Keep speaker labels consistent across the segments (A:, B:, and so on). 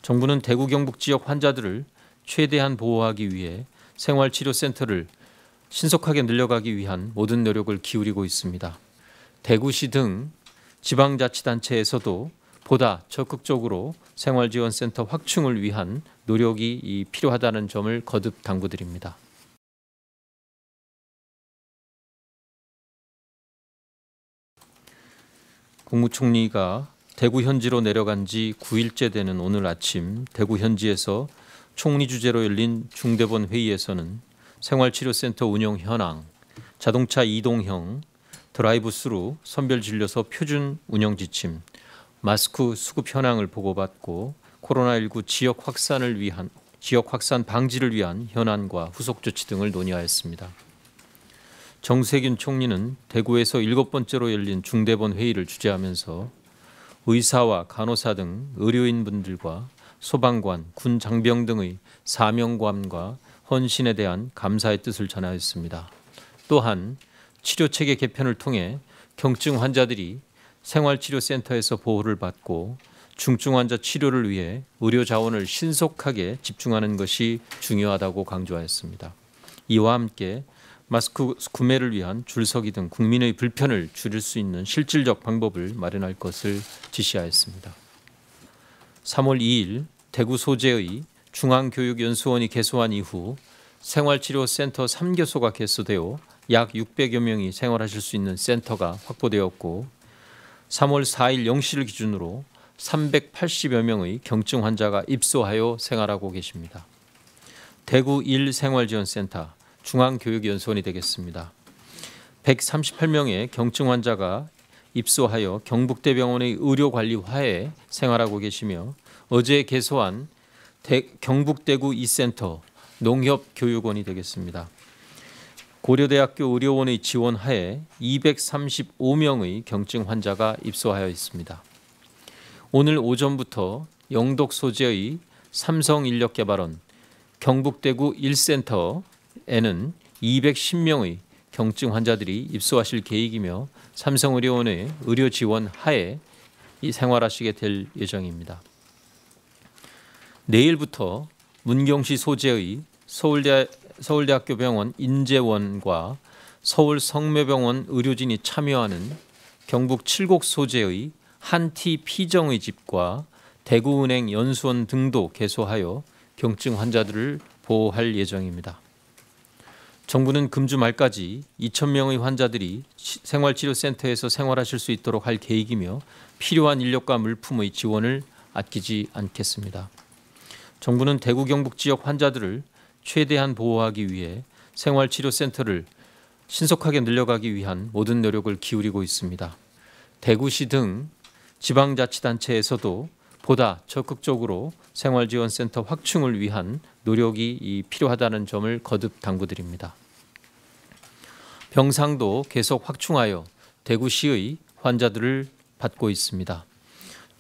A: 정부는 대구 경북 지역 환자들을 최대한 보호하기 위해 생활치료센터를 신속하게 늘려가기 위한 모든 노력을 기울이고 있습니다. 대구시 등 지방자치단체에서도 보다 적극적으로 생활지원센터 확충을 위한 노력이 필요하다는 점을 거듭 당부드립니다. 국무총리가 대구 현지로 내려간 지 9일째 되는 오늘 아침 대구 현지에서 총리 주재로 열린 중대본 회의에서는 생활치료센터 운영 현황, 자동차 이동형, 드라이브스루, 선별진료소 표준 운영 지침, 마스크 수급 현황을 보고받고 코로나19 지역 확산 방지를 위한 현안과 후속 조치 등을 논의하였습니다. 정세균 총리는 대구에서 7번째로 열린 중대본 회의를 주재하면서 의사와 간호사 등 의료인분들과 소방관, 군 장병 등의 사명감과 헌신에 대한 감사의 뜻을 전하였습니다. 또한 치료체계 개편을 통해 경증 환자들이 생활치료센터에서 보호를 받고 중증 환자 치료를 위해 의료 자원을 신속하게 집중하는 것이 중요하다고 강조하였습니다. 이와 함께 마스크 구매를 위한 줄서기 등 국민의 불편을 줄일 수 있는 실질적 방법을 마련할 것을 지시하였습니다. 3월 2일 대구 소재의 중앙교육연수원이 개소한 이후 생활치료센터 3개소가 개소되어 약 600여 명이 생활하실 수 있는 센터가 확보되었고 3월 4일 0시를 기준으로 380여 명의 경증 환자가 입소하여 생활하고 계십니다. 대구 1생활지원센터 중앙교육연수원이 되겠습니다. 138명의 경증 환자가 입소하여 경북대병원의 의료관리화에 생활하고 계시며 어제 개소한 경북대구 2센터 농협교육원이 되겠습니다. 고려대학교 의료원의 지원하에 235명의 경증 환자가 입소하여 있습니다. 오늘 오전부터 영덕 소재의 삼성인력개발원 경북대구 1센터에는 210명의 경증 환자들이 입소하실 계획이며 삼성의료원의 의료 지원 하에 생활하시게 될 예정입니다. 내일부터 문경시 소재의 서울대학교 병원 인재원과 서울 성묘병원 의료진이 참여하는 경북 칠곡 소재의 한티 피정의 집과 대구은행 연수원 등도 개소하여 경증 환자들을 보호할 예정입니다. 정부는 금주 말까지 2,000명의 환자들이 생활치료센터에서 생활하실 수 있도록 할 계획이며 필요한 인력과 물품의 지원을 아끼지 않겠습니다. 정부는 대구 경북 지역 환자들을 최대한 보호하기 위해 생활치료센터를 신속하게 늘려가기 위한 모든 노력을 기울이고 있습니다. 대구시 등 지방자치단체에서도 보다 적극적으로 생활지원센터 확충을 위한 노력이 필요하다는 점을 거듭 당부드립니다. 병상도 계속 확충하여 대구시의 환자들을 받고 있습니다.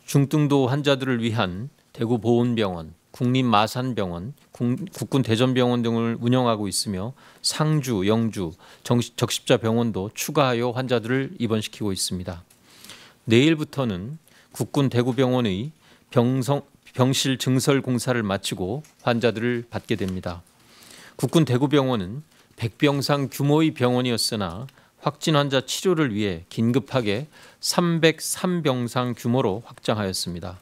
A: 중등도 환자들을 위한 대구보훈병원, 국립마산병원, 국군대전병원 등을 운영하고 있으며 상주, 영주, 적십자병원도 추가하여 환자들을 입원시키고 있습니다. 내일부터는 국군대구병원의 병실 증설 공사를 마치고 환자들을 받게 됩니다. 국군대구병원은 100병상 규모의 병원이었으나 확진 환자 치료를 위해 긴급하게 303병상 규모로 확장하였습니다.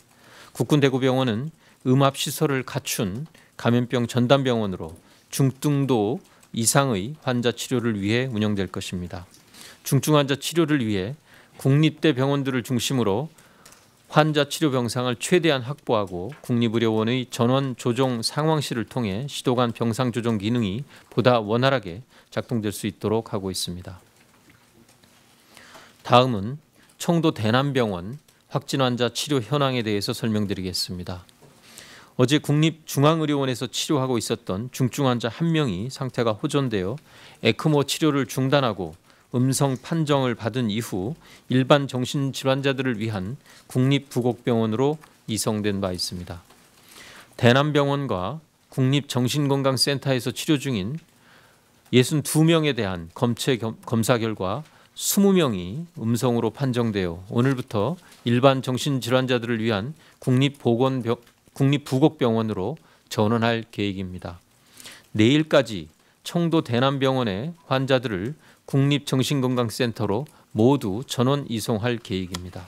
A: 국군대구병원은 음압시설을 갖춘 감염병 전담병원으로 중등도 이상의 환자 치료를 위해 운영될 것입니다. 중증 환자 치료를 위해 국립대 병원들을 중심으로 환자 치료 병상을 최대한 확보하고 국립의료원의 전원 조정 상황실을 통해 시도 간 병상 조정 기능이 보다 원활하게 작동될 수 있도록 하고 있습니다. 다음은 청도 대남병원 확진 환자 치료 현황에 대해서 설명드리겠습니다. 어제 국립중앙의료원에서 치료하고 있었던 중증 환자 1명이 상태가 호전되어 에크모 치료를 중단하고 음성 판정을 받은 이후 일반 정신질환자들을 위한 국립부곡병원으로 이송된 바 있습니다. 대남병원과 국립정신건강센터에서 치료 중인 62명에 대한 검사 결과 20명이 음성으로 판정되어 오늘부터 일반 정신질환자들을 위한 국립부곡병원으로 전원할 계획입니다. 내일까지 청도 대남병원의 환자들을 국립정신건강센터로 모두 전원 이송할 계획입니다.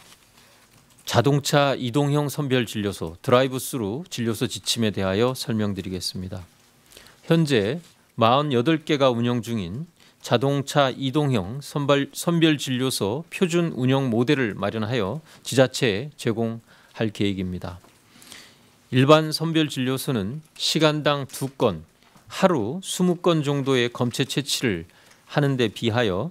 A: 자동차 이동형 선별진료소 드라이브스루 진료소 지침에 대하여 설명드리겠습니다. 현재 48개가 운영 중인 자동차 이동형 선별진료소 표준 운영 모델을 마련하여 지자체에 제공할 계획입니다. 일반 선별진료소는 시간당 2건, 하루 20건 정도의 검체 채취를 하는 데 비하여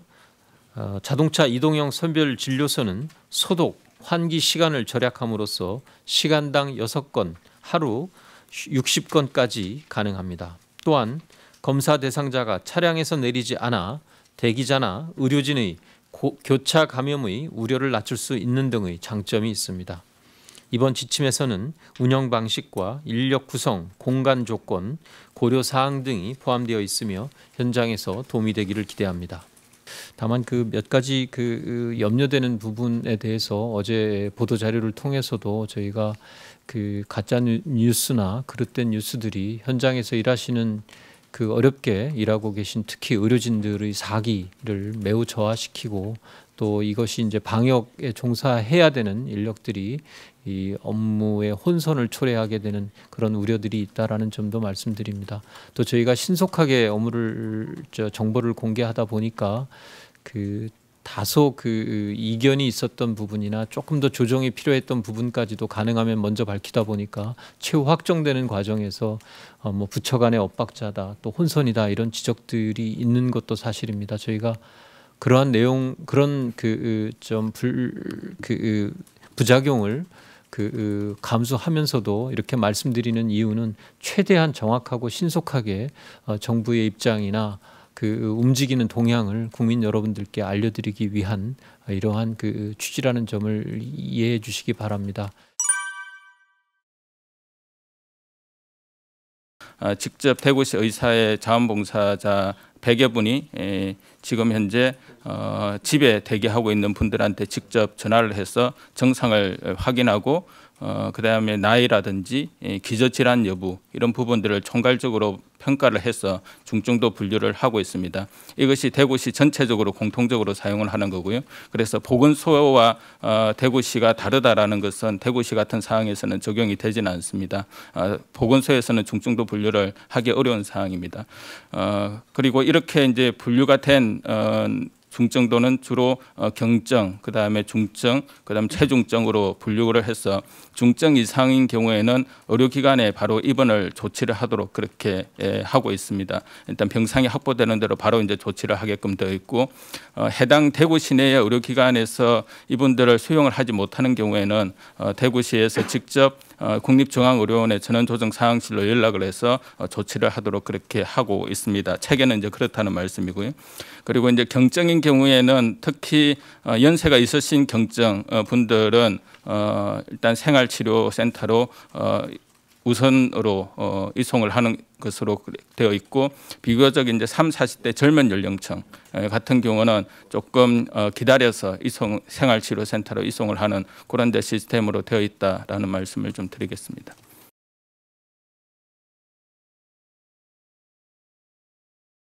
A: 자동차 이동형 선별진료소는 소독, 환기 시간을 절약함으로써 시간당 6건, 하루 60건까지 가능합니다. 또한 검사 대상자가 차량에서 내리지 않아 대기자나 의료진의 교차 감염의 우려를 낮출 수 있는 등의 장점이 있습니다. 이번 지침에서는 운영 방식과 인력 구성, 공간 조건, 고려 사항 등이 포함되어 있으며 현장에서 도움이 되기를 기대합니다. 다만 그 몇 가지 염려되는 부분에 대해서 어제 보도 자료를 통해서도 저희가 가짜 뉴스나 그릇된 뉴스들이 현장에서 일하시는 어렵게 일하고 계신 특히 의료진들의 사기를 매우 저하시키고 또 이것이 이제 방역에 종사해야 되는 인력들이 이 업무의 혼선을 초래하게 되는 그런 우려들이 있다라는 점도 말씀드립니다. 또 저희가 신속하게 정보를 공개하다 보니까 다소 이견이 있었던 부분이나 조금 더 조정이 필요했던 부분까지도 가능하면 먼저 밝히다 보니까 최후 확정되는 과정에서 부처 간의 엇박자다 또 혼선이다 이런 지적들이 있는 것도 사실입니다. 저희가 그러한 내용 그런 부작용을 감수하면서도 이렇게 말씀드리는 이유는 최대한 정확하고 신속하게 정부의 입장이나 움직이는 동향을 국민 여러분들께 알려드리기 위한 이러한 취지라는 점을 이해해 주시기 바랍니다.
B: 직접 대구시 의사의 자원봉사자 100여 분이 지금 현재 집에 대기하고 있는 분들한테 직접 전화를 해서 증상을 확인하고 그다음에 나이라든지 기저질환 여부 이런 부분들을 총괄적으로 평가를 해서 중증도 분류를 하고 있습니다. 이것이 대구시 전체적으로 공통적으로 사용을 하는 거고요. 그래서 보건소와 대구시가 다르다라는 것은 대구시 같은 상황에서는 적용이 되지는 않습니다. 보건소에서는 중증도 분류를 하기 어려운 상황입니다. 그리고 이렇게 이제 분류가 된 중증도는 주로 경증, 그다음에 중증, 그다음 최중증으로 분류를 해서 중증 이상인 경우에는 의료기관에 바로 입원을 조치를 하도록 그렇게 하고 있습니다. 일단 병상이 확보되는 대로 바로 이제 조치를 하게끔 되어 있고 해당 대구 시내의 의료기관에서 이분들을 수용을 하지 못하는 경우에는 대구시에서 직접 국립중앙의료원의 전원조정상황실로 연락을 해서 조치를 하도록 그렇게 하고 있습니다. 책에는 이제 그렇다는 말씀이고요. 그리고 이제 경증인 경우에는 특히 연세가 있으신 경증 분들은 일단 생활치료센터로 우선으로 이송을 하는 것으로 되어 있고 비교적 이제 30, 40대 젊은 연령층 같은 경우는 조금 기다려서 생활치료센터로 이송을 하는 그런 데 시스템으로 되어 있다라는 말씀을 좀 드리겠습니다.